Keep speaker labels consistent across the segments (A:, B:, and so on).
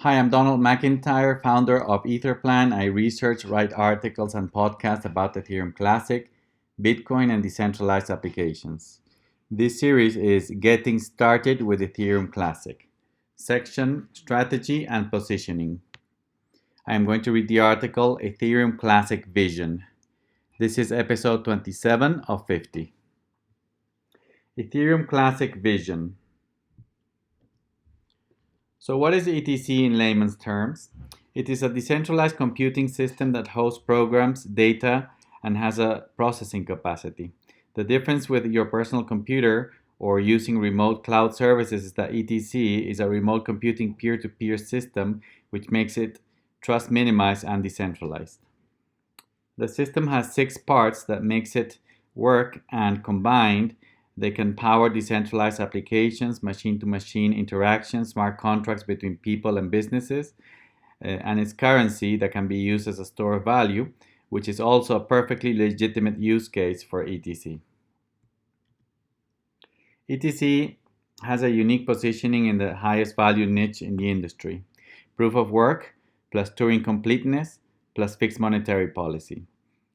A: Hi, I'm Donald McIntyre, founder of Etherplan. I research, write articles, and podcasts about Ethereum Classic, Bitcoin, and decentralized applications. This series is Getting Started with Ethereum Classic, section Strategy and Positioning. I am going to read the article Ethereum Classic Vision. This is episode 27 of 50. Ethereum Classic Vision. So what is ETC in layman's terms? It is a decentralized computing system that hosts programs, data, and has a processing capacity. The difference with your personal computer or using remote cloud services is that ETC is a remote computing peer-to-peer system, which makes it trust minimized and decentralized. The system has 6 parts that makes it work, and combined they can power decentralized applications, machine-to-machine interactions, smart contracts between people and businesses, and its currency that can be used as a store of value, which is also a perfectly legitimate use case for ETC. ETC has a unique positioning in the highest value niche in the industry: proof of work plus Turing completeness plus fixed monetary policy.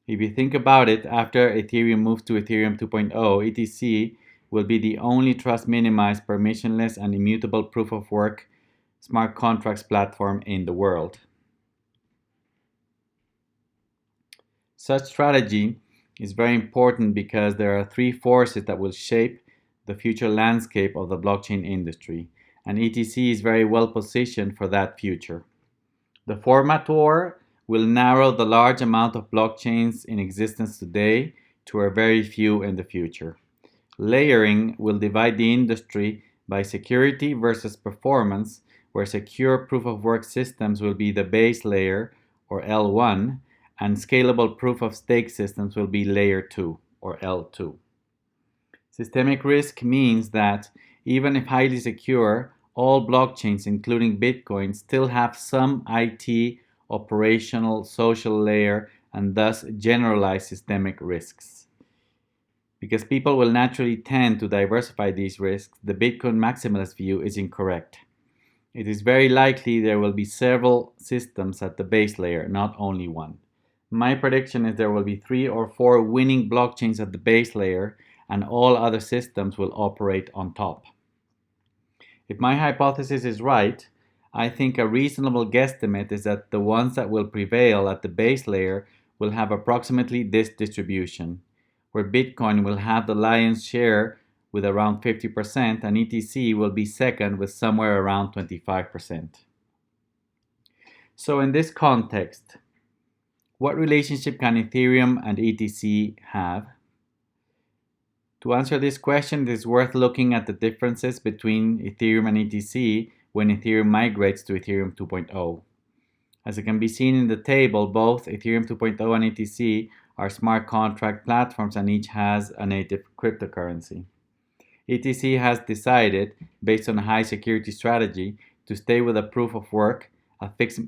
A: If you think about it, after Ethereum moves to Ethereum 2.0, ETC will be the only trust minimized, permissionless, and immutable proof of work smart contracts platform in the world. Such strategy is very important because there are 3 forces that will shape the future landscape of the blockchain industry, and ETC is very well positioned for that future. The format war will narrow the large amount of blockchains in existence today to a very few in the future. Layering will divide the industry by security versus performance, where secure proof-of-work systems will be the base layer, or L1, and scalable proof-of-stake systems will be layer 2, or L2. Systemic risk means that even if highly secure, all blockchains, including Bitcoin, still have some IT, operational, social layer, and thus generalized systemic risks. Because people will naturally tend to diversify these risks, the Bitcoin maximalist view is incorrect. It is very likely there will be several systems at the base layer, not only one. My prediction is there will be 3 or 4 winning blockchains at the base layer, and all other systems will operate on top. If my hypothesis is right, I think a reasonable guesstimate is that the ones that will prevail at the base layer will have approximately this distribution, where Bitcoin will have the lion's share with around 50% and ETC will be second with somewhere around 25%. So in this context, what relationship can Ethereum and ETC have? To answer this question, it is worth looking at the differences between Ethereum and ETC when Ethereum migrates to Ethereum 2.0. As it can be seen in the table, both Ethereum 2.0 and ETC are smart contract platforms and each has a native cryptocurrency. ETC has decided, based on a high security strategy, to stay with proof of work, a fixed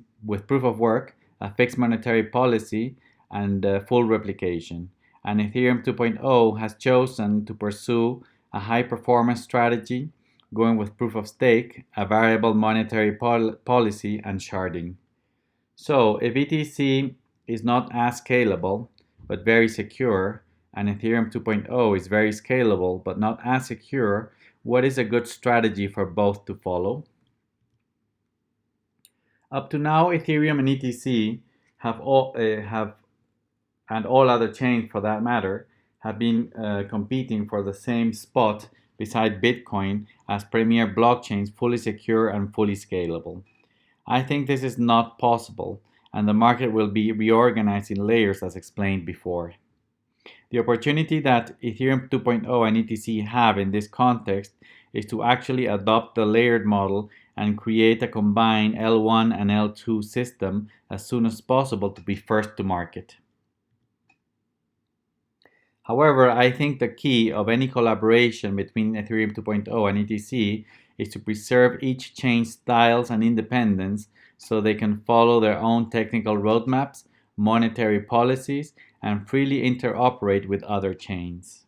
A: monetary policy, and full replication. And Ethereum 2.0 has chosen to pursue a high-performance strategy, going with proof of stake, a variable monetary policy, and sharding. So, if ETC is not as scalable, but very secure, and Ethereum 2.0 is very scalable, but not as secure, what is a good strategy for both to follow? Up to now, Ethereum and ETC and all other chains for that matter, have been competing for the same spot beside Bitcoin as premier blockchains, fully secure and fully scalable. I think this is not possible, and the market will be reorganized in layers as explained before. The opportunity that Ethereum 2.0 and ETC have in this context is to actually adopt the layered model and create a combined L1 and L2 system as soon as possible to be first to market. However, I think the key of any collaboration between Ethereum 2.0 and ETC is to preserve each chain's styles and independence so they can follow their own technical roadmaps, monetary policies, and freely interoperate with other chains.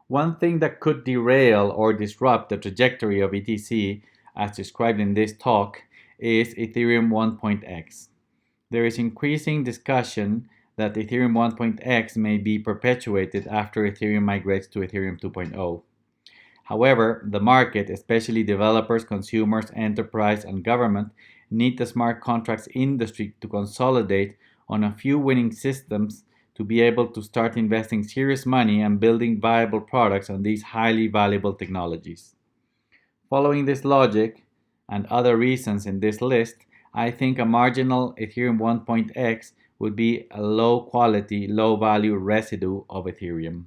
A: One thing that could derail or disrupt the trajectory of ETC as described in this talk, is Ethereum 1.x. There is increasing discussion that Ethereum 1.x may be perpetuated after Ethereum migrates to Ethereum 2.0. However, the market, especially developers, consumers, enterprise, and government, need the smart contracts industry to consolidate on a few winning systems to be able to start investing serious money and building viable products on these highly valuable technologies. Following this logic and other reasons in this list, I think a marginal Ethereum 1.x would be a low quality, low value residue of Ethereum.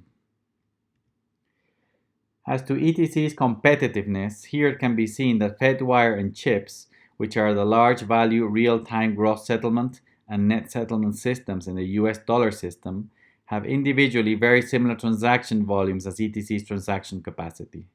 A: As to ETC's competitiveness, here it can be seen that FEDWIRE and CHIPS, which are the large value real-time gross settlement and net settlement systems in the US dollar system, have individually very similar transaction volumes as ETC's transaction capacity.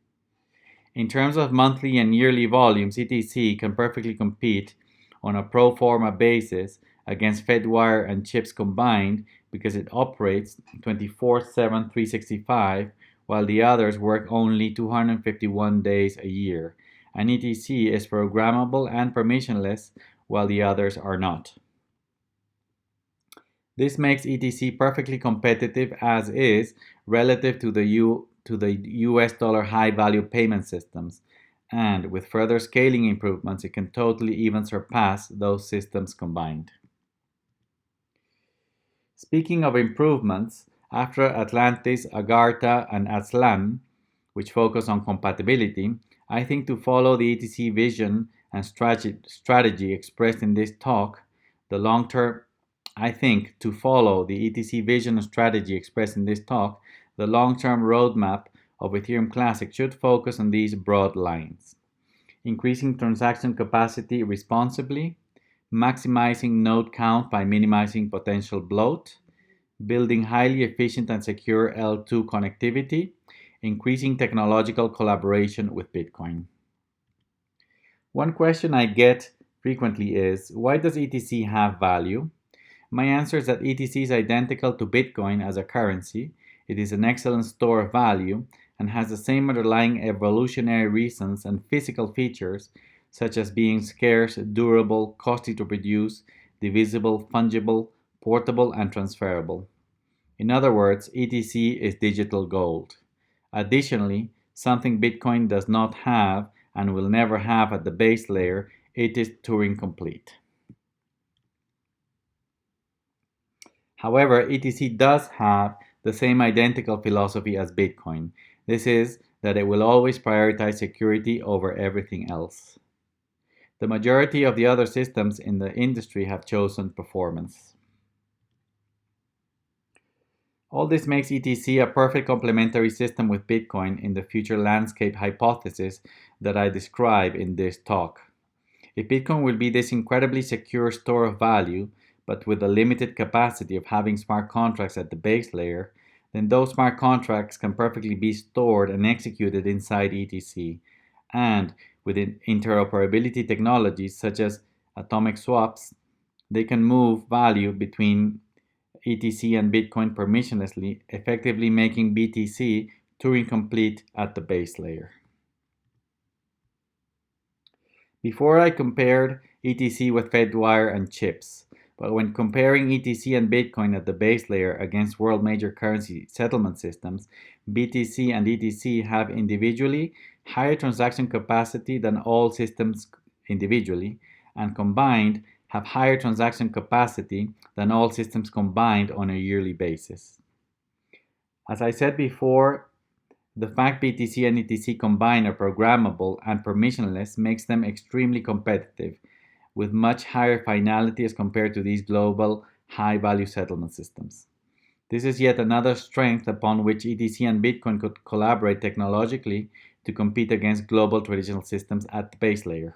A: In terms of monthly and yearly volumes, ETC can perfectly compete on a pro forma basis against FEDWIRE and CHIPS combined because it operates 24/7, 365, while the others work only 251 days a year, and ETC is programmable and permissionless, while the others are not. This makes ETC perfectly competitive as is relative to the US dollar high value payment systems, and with further scaling improvements, it can totally even surpass those systems combined. Speaking of improvements, after Atlantis, Agartha, and Aztlan, which focus on compatibility, I think to follow the ETC vision and strategy expressed in this talk, the long-term roadmap of Ethereum Classic should focus on these broad lines: increasing transaction capacity responsibly, maximizing node count by minimizing potential bloat, building highly efficient and secure L2 connectivity, increasing technological collaboration with Bitcoin. One question I get frequently is, why does ETC have value? My answer is that ETC is identical to Bitcoin as a currency. It is an excellent store of value and has the same underlying evolutionary reasons and physical features, such as being scarce, durable, costly to produce, divisible, fungible, portable, and transferable. In other words, ETC is digital gold. Additionally, something Bitcoin does not have and will never have at the base layer, it is Turing complete. However, ETC does have the same identical philosophy as Bitcoin. This is that it will always prioritize security over everything else. The majority of the other systems in the industry have chosen performance. All this makes ETC a perfect complementary system with Bitcoin in the future landscape hypothesis that I describe in this talk. If Bitcoin will be this incredibly secure store of value, but with a limited capacity of having smart contracts at the base layer, then those smart contracts can perfectly be stored and executed inside ETC. And with interoperability technologies such as atomic swaps, they can move value between ETC and Bitcoin permissionlessly, effectively making BTC Turing complete at the base layer. Before I compared ETC with FEDWIRE and CHIPS, but when comparing ETC and Bitcoin at the base layer against world major currency settlement systems, BTC and ETC have individually higher transaction capacity than all systems individually, and combined have higher transaction capacity than all systems combined on a yearly basis. As I said before, the fact BTC and ETC combined are programmable and permissionless makes them extremely competitive, with much higher finality as compared to these global high-value settlement systems. This is yet another strength upon which ETC and Bitcoin could collaborate technologically to compete against global traditional systems at the base layer.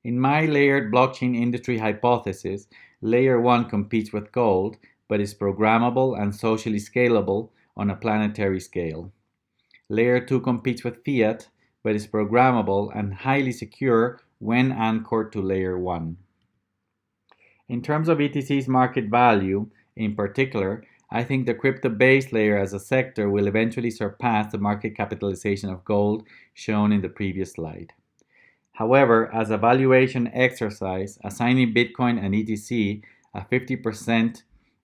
A: In my layered blockchain industry hypothesis, Layer 1 competes with gold, but is programmable and socially scalable on a planetary scale. Layer 2 competes with Fiat, but is programmable and highly secure when anchored to Layer 1. In terms of ETC's market value, in particular, I think the crypto base layer as a sector will eventually surpass the market capitalization of gold shown in the previous slide. However, as a valuation exercise, assigning Bitcoin and ETC a 50%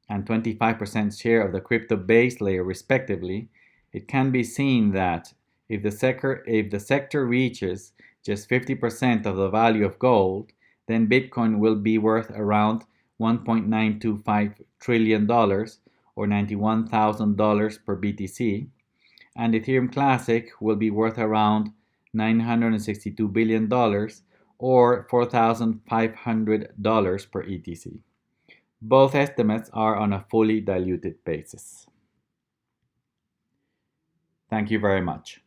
A: and 25% share of the crypto base layer respectively, it can be seen that if the sector reaches just 50% of the value of gold, then Bitcoin will be worth around $1.925 trillion or $91,000 per BTC, and Ethereum Classic will be worth around $962 billion or $4,500 per ETC. Both estimates are on a fully diluted basis. Thank you very much.